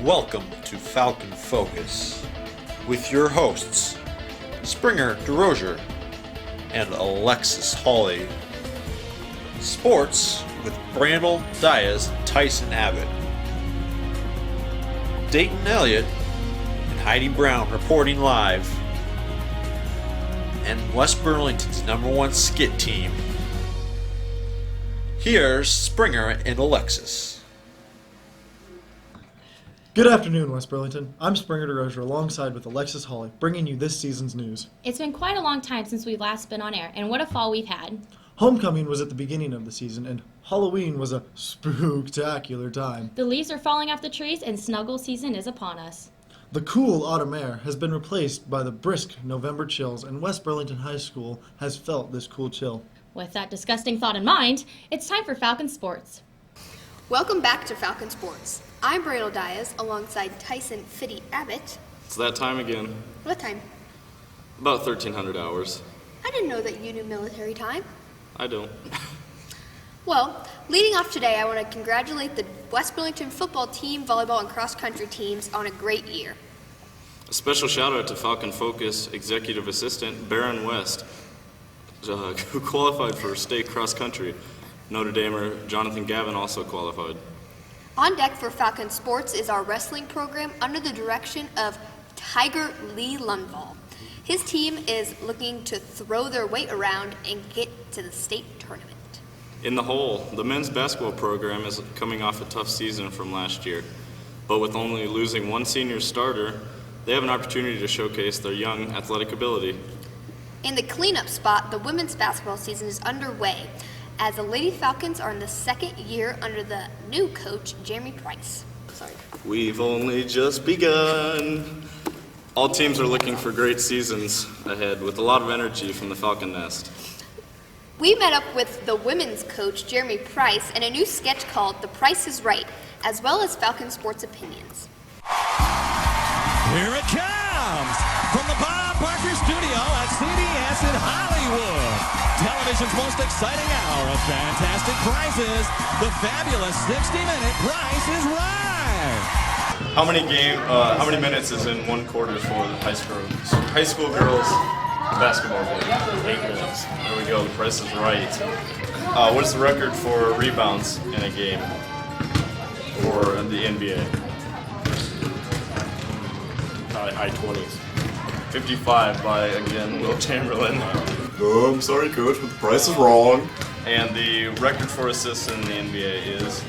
Welcome to Falcon Focus with your hosts, Springer DeRozier and Alexis Hawley. Sports with Brandel Diaz, Tyson Abbott. Dayton Elliott and Heidi Brown reporting live. And West Burlington's #1 skit team. Here's Springer and Alexis. Good afternoon, West Burlington. I'm Springer DeRozier alongside with Alexis Hawley, bringing you this season's news. It's been quite a long time since we've last been on air, and what a fall we've had. Homecoming was at the beginning of the season, and Halloween was a spooktacular time. The leaves are falling off the trees, and snuggle season is upon us. The cool autumn air has been replaced by the brisk November chills, and West Burlington High School has felt this cool chill. With that disgusting thought in mind, it's time for Falcon Sports. Welcome back to Falcon Sports. I'm Brandel Diaz alongside Tyson Fitty Abbott. It's that time again. What time? About 1,300 hours. I didn't know that you knew military time. I don't. Well, leading off today, I want to congratulate the West Burlington football team, volleyball, and cross-country teams on a great year. A special shout out to Falcon Focus Executive Assistant Baron West, who qualified for state cross-country. Notre Damer Jonathan Gavin also qualified. On deck for Falcon Sports is our wrestling program under the direction of Tiger Lee Lundvall. His team is looking to throw their weight around and get to the state tournament. In the whole, the men's basketball program is coming off a tough season from last year, but with only losing one senior starter, they have an opportunity to showcase their young athletic ability. In the cleanup spot, the women's basketball season is underway, as the Lady Falcons are in the second year under the new coach, Jeremy Price. We've only just begun. All teams are looking for great seasons ahead with a lot of energy from the Falcon Nest. We met up with the women's coach, Jeremy Price, in a new sketch called The Price is Right, as well as Falcon Sports Opinions. Here it comes from the Bob Barker Studio at CBS in Hollywood. Television's most exciting hour of fantastic prizes. The fabulous 60-minute Price is Right. How many minutes is in one quarter for the high school girls basketball game? 8 minutes. There we go. The Price is Right. What's the record for rebounds in a game for the NBA? High 20s. 55 by, again, Will Chamberlain. Oh, I'm sorry, Coach, but the price is wrong. And the record for assists in the NBA is?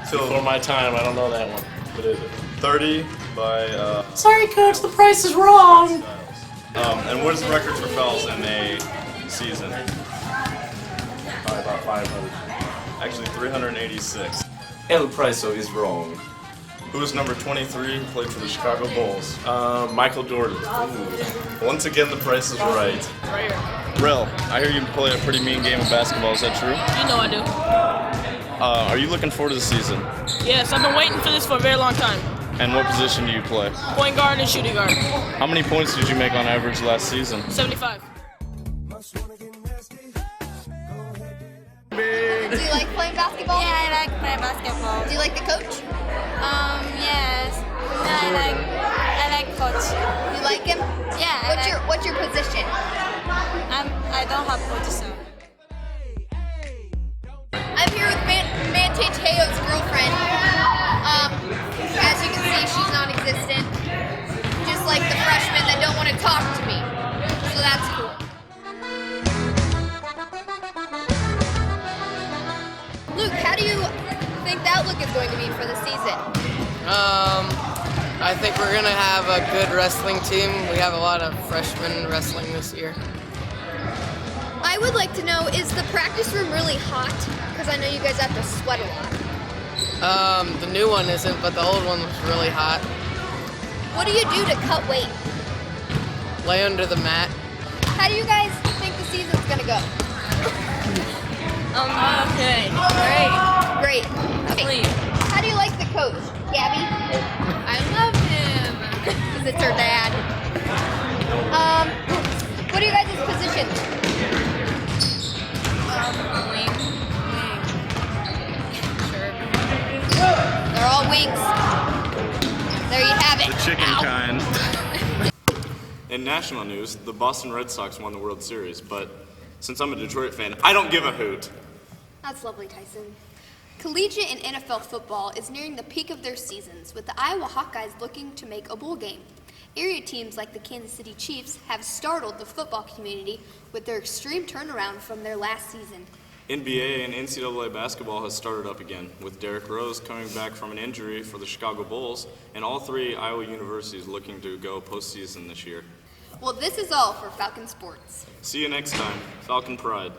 Before my time, I don't know that one. What is it? 30 by... Sorry, Coach, the price is wrong. And what is the record for fouls in a season? Probably about 500. Actually, 386. El Price is wrong. Who was number 23 who played for the Chicago Bulls? Michael Jordan. Once again, the Price is right. Rel, I hear you play a pretty mean game of basketball. Is that true? You know I do. Are you looking forward to the season? Yes, I've been waiting for this for a very long time. And what position do you play? Point guard and shooting guard. How many points did you make on average last season? 75. Do you like playing basketball? Yeah, I like playing basketball. Do you like the coach? Yes. No, I like coach. You like him? Yeah. What's your position? I don't have position. I'm here with Mante Teo's girlfriend. As you can see, she's non-existent. Just like the freshmen that don't want to talk to me. So that's cool. Luke, how do you think the outlook is going to be for the season? I think we're going to have a good wrestling team. We have a lot of freshmen wrestling this year. I would like to know, is the practice room really hot? Because I know you guys have to sweat a lot. The new one isn't, but the old one was really hot. What do you do to cut weight? Lay under the mat. How do you guys think the season's going to go? Okay. Great. Okay. How do you like the coach, Gabby? I love him. Because it's her dad. What are you guys' positions? Wing. Sure. chicken kind. In national news, the Boston Red Sox won the World Series, but since I'm a Detroit fan, I don't give a hoot. That's lovely, Tyson. Collegiate and NFL football is nearing the peak of their seasons, with the Iowa Hawkeyes looking to make a bowl game. Area teams like the Kansas City Chiefs have startled the football community with their extreme turnaround from their last season. NBA and NCAA basketball has started up again, with Derrick Rose coming back from an injury for the Chicago Bulls, and all three Iowa universities looking to go postseason this year. Well, this is all for Falcon Sports. See you next time. Falcon Pride.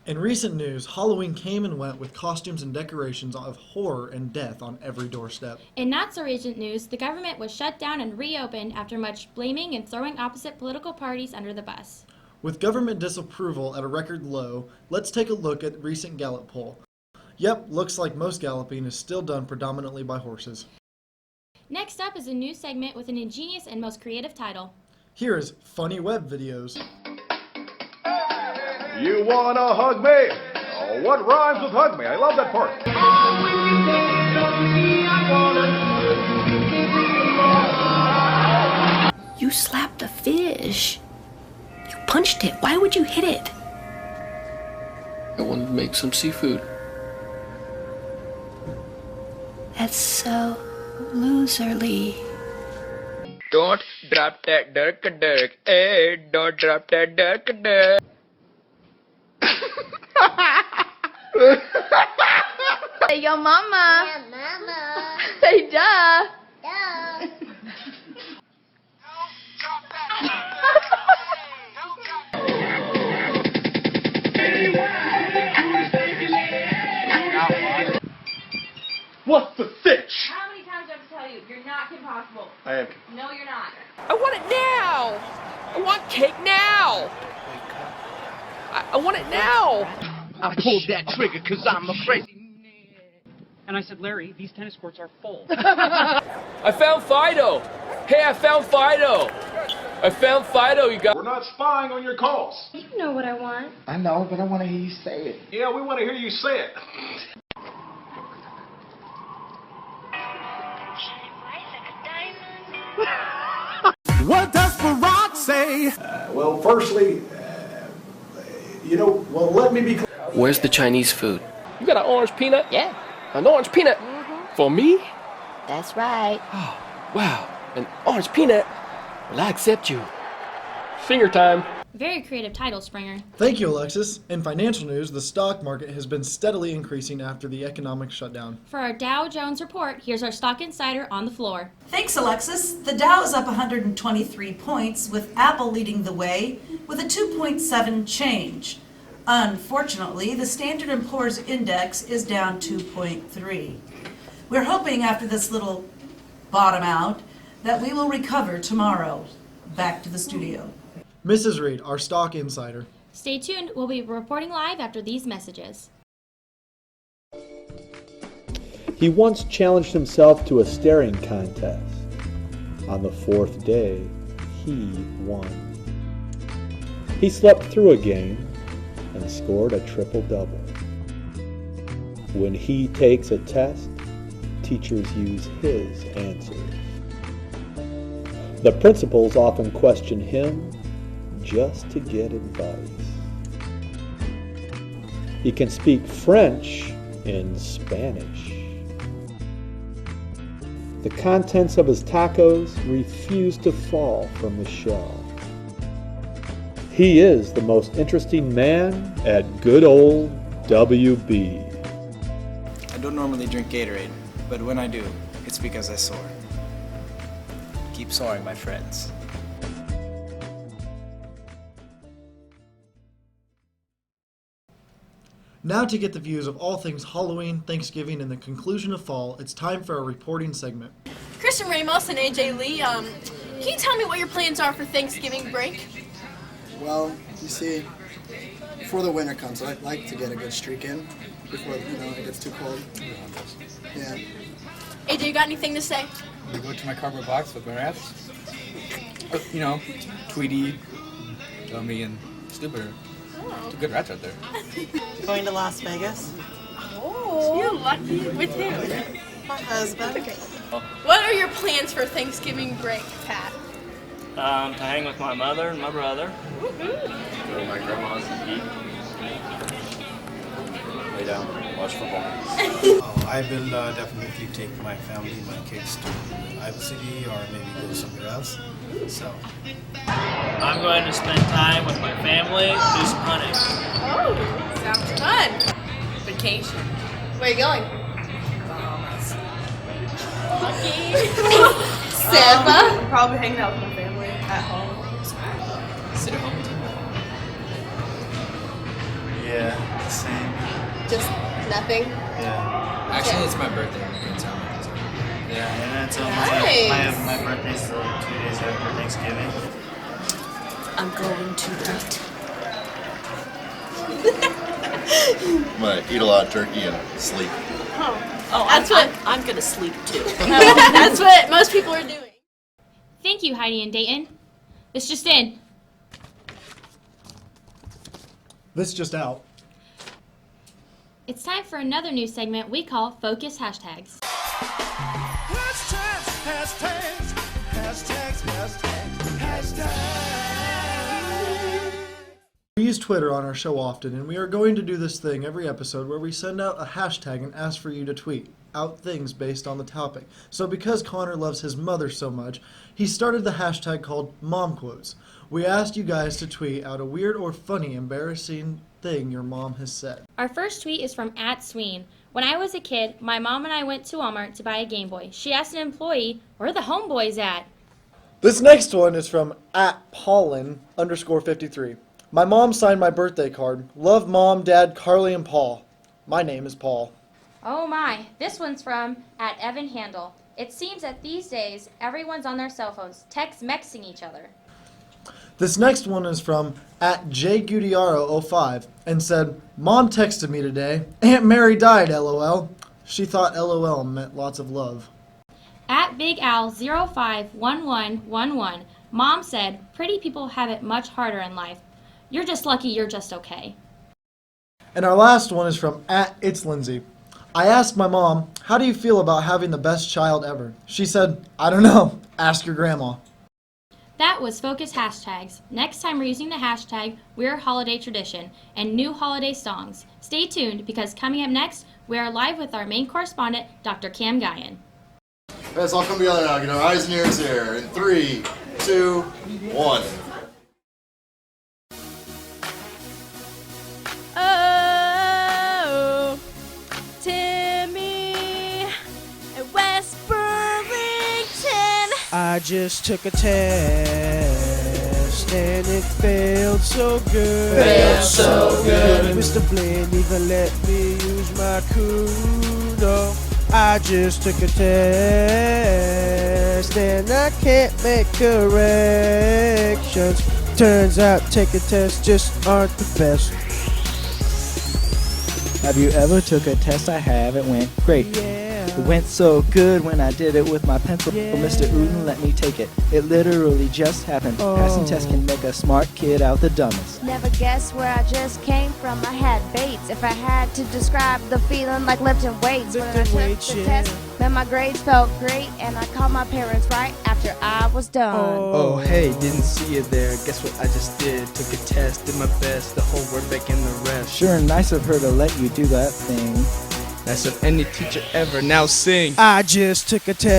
In recent news, Halloween came and went with costumes and decorations of horror and death on every doorstep. In not so recent news, the government was shut down and reopened after much blaming and throwing opposite political parties under the bus. With government disapproval at a record low, let's take a look at the recent Gallup poll. Yep, looks like most galloping is still done predominantly by horses. Next up is a new segment with an ingenious and most creative title. Here is Funny Web Videos. You wanna hug me? Oh, what rhymes with hug me? I love that part. You slapped a fish. You punched it. Why would you hit it? I wanted to make some seafood. That's so loserly. Don't drop that dirk. Hey, don't drop that dirk. Hey, yo, mama. Yeah, mama. Say duh. Duh. What's the stitch? How many times do I have to tell you? You're not Kim Possible. I am. No, you're not. I want it now. I want cake now. I want it now. I pulled that trigger because I'm a crazy. And I said, Larry, these tennis courts are full. I found Fido. Hey, I found Fido. I found Fido, you guys. We're not spying on your calls. You know what I want. I know, but I want to hear you say it. Yeah, we want to hear you say it. What does Barack say? Well, firstly, let me be clear. Where's the Chinese food? You got an orange peanut? Yeah. An orange peanut? For me? That's right. Oh, wow. An orange peanut? Well, I accept you. Finger time. Very creative title, Springer. Thank you, Alexis. In financial news, the stock market has been steadily increasing after the economic shutdown. For our Dow Jones report, here's our stock insider on the floor. Thanks, Alexis. The Dow is up 123 points, with Apple leading the way with a 2.7 change. Unfortunately, the Standard & Poor's Index is down 2.3. We're hoping after this little bottom out that we will recover tomorrow. Back to the studio. Mrs. Reed, our stock insider. Stay tuned. We'll be reporting live after these messages. He once challenged himself to a staring contest. On the fourth day, he won. He slept through a game and scored a triple-double. When he takes a test, teachers use his answers. The principals often question him just to get advice. He can speak French and Spanish. The contents of his tacos refuse to fall from the shell. He is the most interesting man at good old WB. I don't normally drink Gatorade, but when I do, it's because I soar. Keep soaring, my friends. Now to get the views of all things Halloween, Thanksgiving, and the conclusion of fall, it's time for our reporting segment. Kristen Ramos and AJ Lee, can you tell me what your plans are for Thanksgiving break? Well, you see, before the winter comes, I like to get a good streak in before it gets too cold. Yeah. AJ, you got anything to say? I go to my cardboard box with my rats. Tweety, Dummy, and Snooper. Two good rats out there. Going to Las Vegas? Oh, you're lucky. With who? My husband. Okay. What are your plans for Thanksgiving break, Pat? To hang with my mother and my brother. Go to my grandma's and eat. Lay down, watch football. I will definitely take my family, my kids to Iowa City or maybe go somewhere else. So I'm going to spend time with my family, do some hunting. Oh, sounds fun. Vacation. Where are you going? Santa? Probably hanging out with my family at home. Sit at home. yeah, same. Just nothing? Yeah. Actually, it's my birthday. Yeah, and it's Nice. my birthday's 2 days after Thanksgiving. I'm going to eat. I'm gonna eat a lot of turkey and sleep. Oh, I'm gonna sleep too. That's what most people are doing. Thank you, Heidi and Dayton. This just in. This just out. It's time for another new segment we call Focus Hashtags. We use Twitter on our show often, and we are going to do this thing every episode where we send out a hashtag and ask for you to tweet out things based on the topic. So because Connor loves his mother so much, he started the hashtag called MomQuotes. We asked you guys to tweet out a weird or funny, embarrassing thing your mom has said. Our first tweet is from @Sween. When I was a kid, my mom and I went to Walmart to buy a Game Boy. She asked an employee, "Where are the homeboys at?" This next one is from @Paulin_53. My mom signed my birthday card. Love Mom, Dad, Carly, and Paul. My name is Paul. Oh my, this one's from @Evan Handel. It seems that these days, everyone's on their cell phones, text-mexing each other. This next one is from @JGudiaro05 and said, Mom texted me today. Aunt Mary died, LOL. She thought LOL meant lots of love. @BigAl051111. Mom said, pretty people have it much harder in life. You're just lucky you're just okay. And our last one is from @It'sLindsay. I asked my mom, how do you feel about having the best child ever? She said, I don't know. Ask your grandma. That was Focus Hashtags. Next time we're using the hashtag We're Holiday Tradition and new holiday songs. Stay tuned because coming up next, we are live with our main correspondent, Dr. Kam Guyon. Let's all come together now. Get our eyes and ears here. In 3, 2, 1. Oh, Timmy at West Burlington. I just took a test and it failed so good. Failed so good. Mr. Blaine even let me use my kudo. I just took a test and I can't make corrections. Turns out taking tests just aren't the best. Have you ever took a test? I have. It went great. It went so good when I did it with my pencil. Mr. Uden let me take it. It literally just happened. Passing tests can make a smart kid out the dumbest. Never guess where I just came from. I had Bates. If I had to describe the feeling like lifting weights. When I took the test, man, my grades felt great. And I called my parents right after I was done. Oh, hey, didn't see you there. Guess what I just did? Took a test, did my best, the whole word back in the rest. Sure, nice of her to let you do that thing. That's of any teacher ever. Now sing. I just took a test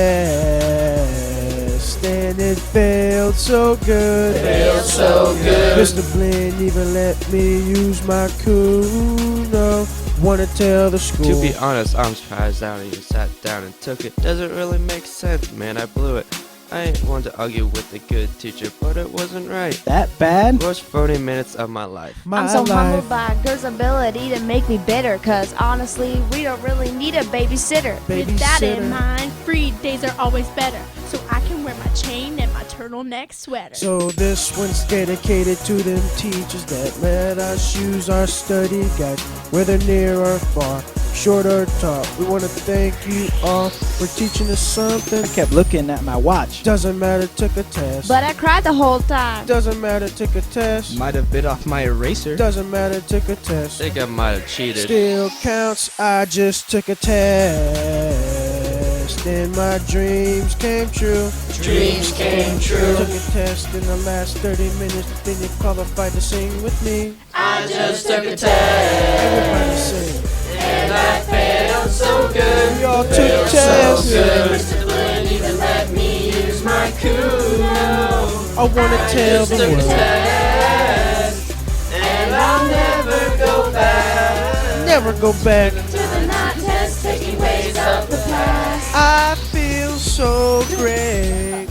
and it failed so good. Failed so good. Mr. Blaine even let me use my kudo. Wanna tell the school. To be honest, I'm surprised I even sat down and took it. Doesn't really make sense, man. I blew it. I ain't one to argue with a good teacher, but it wasn't right. That bad? Worst 40 minutes of my life. I'm so humbled by a girl's ability to make me bitter. Cause honestly, we don't really need a babysitter. With that in mind, free days are always better. So I can wear my chain and my turtleneck sweater. So this one's dedicated to them teachers that let us use our study guides, whether near or far, short or tall. We want to thank you all for teaching us something. I kept looking at my watch. Doesn't matter, took a test. But I cried the whole time. Doesn't matter, took a test. Might have bit off my eraser. Doesn't matter, took a test. Think I might have cheated. Still counts, I just took a test. and my dreams came true. Dreams came true. Took a test in the last 30 minutes, then you qualified to sing with me. I just took a test. Everybody sing. And I failed so good. We all took tests. So good. Mr. Blinn even let me use my Kuno. I wanna tell the world. Test, and I'll never go back. Never go back. To the not test, taking ways of the past. I feel so great.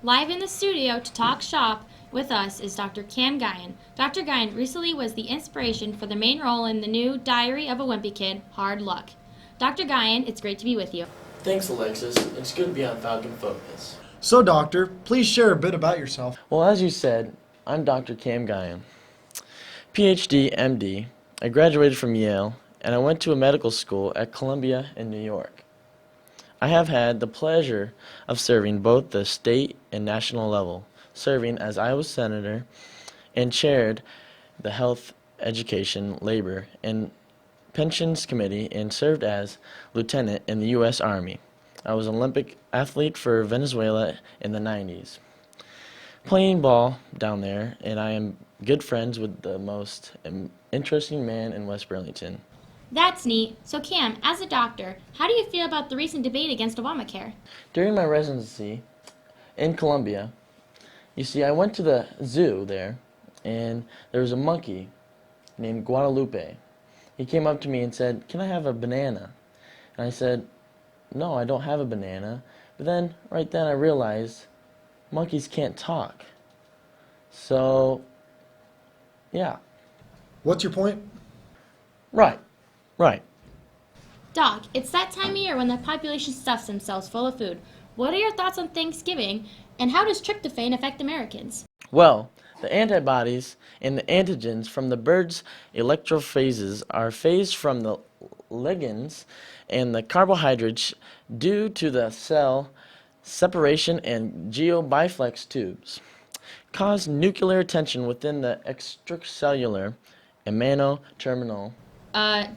Live in the studio to talk shop with us is Dr. Kam Guyon. Dr. Guyon recently was the inspiration for the main role in the new Diary of a Wimpy Kid, Hard Luck. Dr. Guyon, it's great to be with you. Thanks, Alexis. It's good to be on Falcon Focus. So, Doctor, please share a bit about yourself. Well, as you said, I'm Dr. Kam Guyon, PhD, MD. I graduated from Yale, and I went to a medical school at Columbia in New York. I have had the pleasure of serving both the state and national level, serving as Iowa Senator and chaired the Health, Education, Labor, and Pensions Committee and served as lieutenant in the U.S. Army. I was an Olympic athlete for Venezuela in the 90s. Playing ball down there, and I am good friends with the most interesting man in West Burlington. That's neat. So Kam, as a doctor, how do you feel about the recent debate against Obamacare? During my residency in Columbia, you see, I went to the zoo there, and there was a monkey named Guadalupe. He came up to me and said, "Can I have a banana?" And I said, "No, I don't have a banana." But then, right then, I realized monkeys can't talk. So, yeah. What's your point? Right. Doc, it's that time of year when the population stuffs themselves full of food. What are your thoughts on Thanksgiving, and how does tryptophan affect Americans? Well, the antibodies and the antigens from the bird's electrophases are phased from the ligands and the carbohydrates due to the cell separation and geobiflex tubes, cause nuclear tension within the extracellular amino-terminal.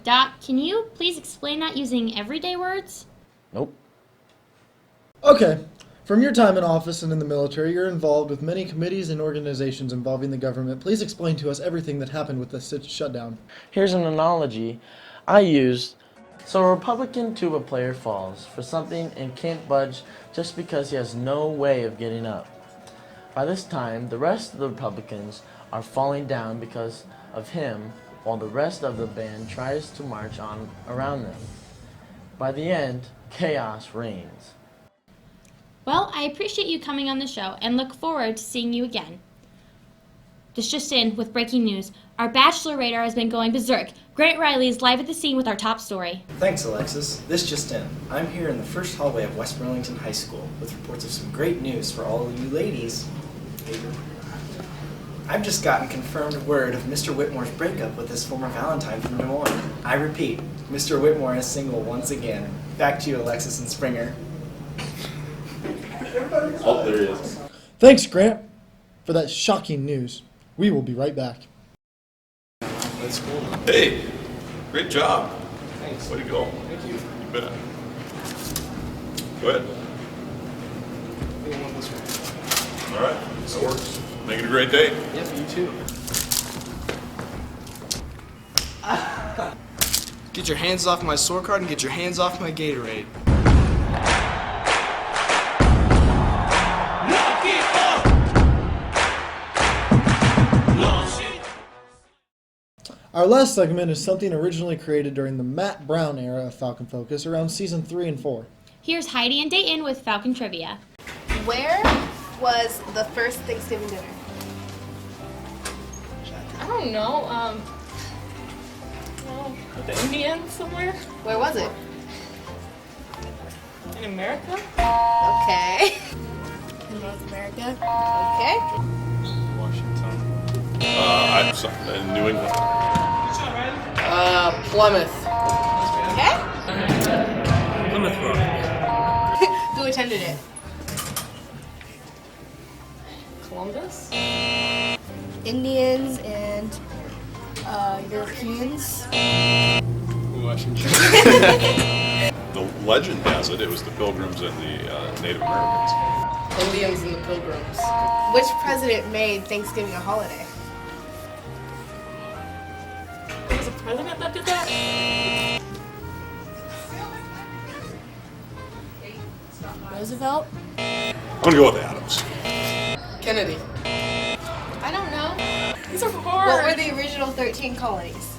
Doc, can you please explain that using everyday words? Nope. Okay. From your time in office and in the military, you're involved with many committees and organizations involving the government. Please explain to us everything that happened with the shutdown. Here's an analogy I used. So a Republican tuba player falls for something and can't budge just because he has no way of getting up. By this time, the rest of the Republicans are falling down because of him, while the rest of the band tries to march on around them. By the end, chaos reigns. Well, I appreciate you coming on the show and look forward to seeing you again. This just in with breaking news. Our Bachelor radar has been going berserk. Grant Riley is live at the scene with our top story. Thanks, Alexis. This just in. I'm here in the first hallway of West Burlington High School with reports of some great news for all of you ladies. I've just gotten confirmed word of Mr. Whitmore's breakup with his former Valentine from Des Moines. I repeat, Mr. Whitmore is single once again. Back to you, Alexis and Springer. Oh, there he is. Thanks, Grant, for that shocking news. We will be right back. That's cool. Hey, great job. Thanks. Way to go. Thank you. You bet. Go ahead. All right, that works. Make it a great day. Yeah, for you too. Get your hands off my sword card and get your hands off my Gatorade. Our last segment is something originally created during the Matt Brown era of Falcon Focus around season 3 and 4. Here's Heidi and Dayton with Falcon Trivia. Where was the first Thanksgiving dinner? I don't know. With the Indians somewhere? Where was it? In America? Okay. In North America? Okay. Washington. I'm sorry, New England. Plymouth. Okay. Plymouth Rock. Who attended it? Columbus? Indians and Europeans. Washington. The legend has it was the Pilgrims and the Native Americans. Indians and the Pilgrims. Which president made Thanksgiving a holiday? There was a president that did that? Roosevelt? I'm gonna go with Adams. Kennedy. I don't know. These are hard. What were the original 13 colonies?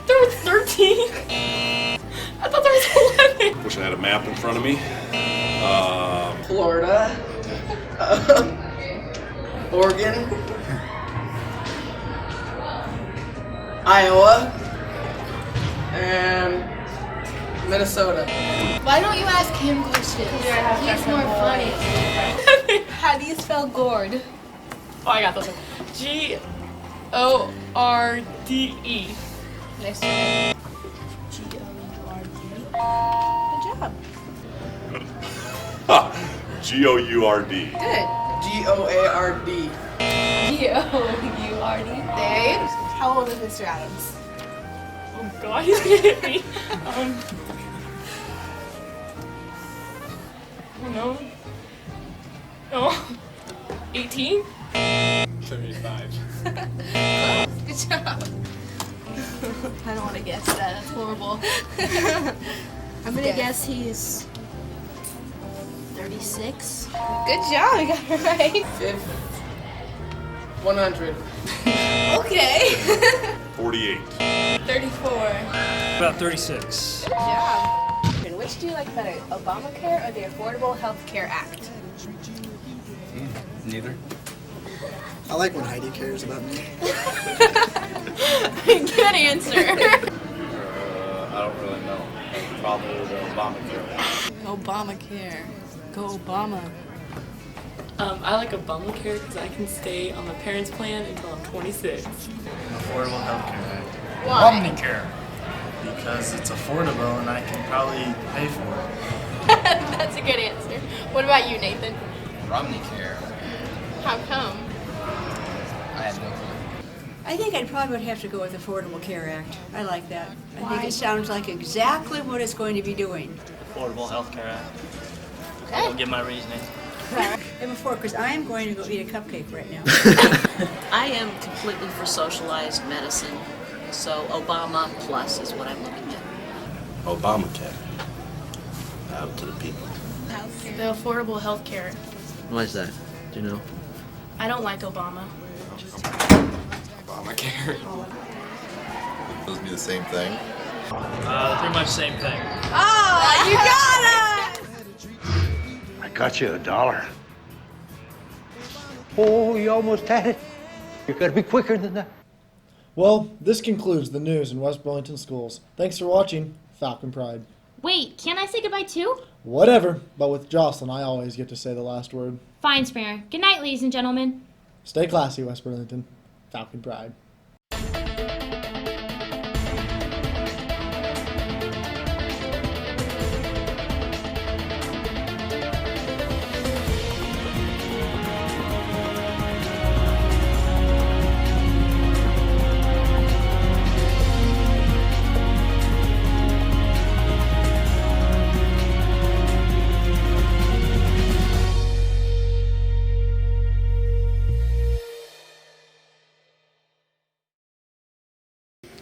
There were 13? I thought there was 11. Wish I had a map in front of me. Florida. Oregon. Iowa. And Minnesota. Why don't you ask him questions? He's more funny. How do you spell gourd? Oh, I got this one. G-O-R-D-E. Nice try. G-O-U-R-D. Good job. G-O-U-R-D. Good. G-O-A-R-D. G-O-U-R-D. Dave, how old is Mr. Adams? Oh god, he's gonna hit me. I don't know. Oh, 18? 75. Good job. I don't want to guess that. That's horrible. I'm gonna guess he's 36. Good job. You got it right. 100. Okay. 48. 34. About 36. Good job. And which do you like better, Obamacare or the Affordable Health Care Act? Neither. I like when Heidi cares about me. Good answer. I don't really know. Probably the Obamacare. Obamacare. Go Obama. I like Obamacare because I can stay on my parents' plan until I'm 26. Affordable Health Care Act. Why? Omnicare. Because it's affordable and I can probably pay for it. That's a good answer. What about you, Nathan? Romneycare. How come? I have no clue. I think I probably would have to go with Affordable Care Act. I like that. I Why? think it sounds like exactly what it's going to be doing. Affordable Health Care Act. Okay. I'll give my reasoning. And before, because I am going to go eat a cupcake right now. I am completely for socialized medicine, so Obama plus is what I'm looking at. Obamacare. Out to the people. The Affordable Health Care. Why is that? Do you know? I don't like Obama. Obamacare. Those be the same thing. Pretty much same thing. Oh, you got it! I got you $1. Oh, you almost had it. You gotta be quicker than that. Well, this concludes the news in West Burlington schools. Thanks for watching Falcon Pride. Wait, can't I say goodbye too? Whatever, but with Jocelyn, I always get to say the last word. Fine, Springer. Good night, ladies and gentlemen. Stay classy, West Burlington. Falcon Pride.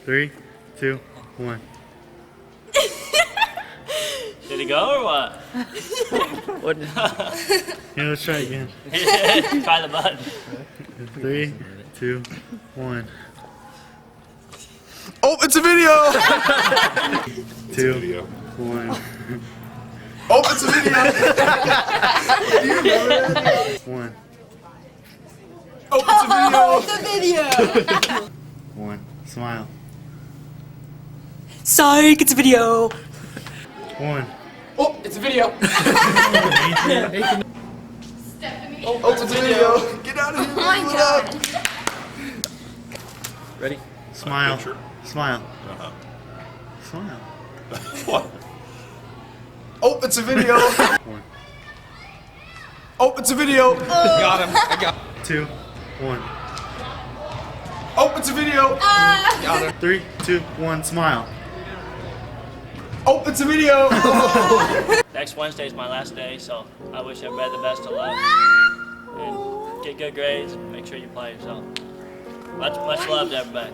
Three, 2, 1. Did it go or what? What? Yeah, let's try again. Try the button. 3, 2, 1. Oh, it's a video! 2, 1. Oh, it's a video! Do you remember that? 1. Oh, it's a video! It's a video! 1. Smile. Psych, it's a video! 1. Oh, it's a video. Stephanie. Oh, it's a video. Get out of here! Oh my god. Ready? Smile. Picture? Smile. Uh-huh. Smile. What? Oh, it's a video! 1. Oh, it's a video! Got him. I got him. 2, 1. Oh, it's a video. Got her. 3, 2, 1. Smile. Oh, it's a video. Next Wednesday is my last day, so I wish everybody the best of luck. And get good grades. Make sure you apply yourself. Much love to everybody.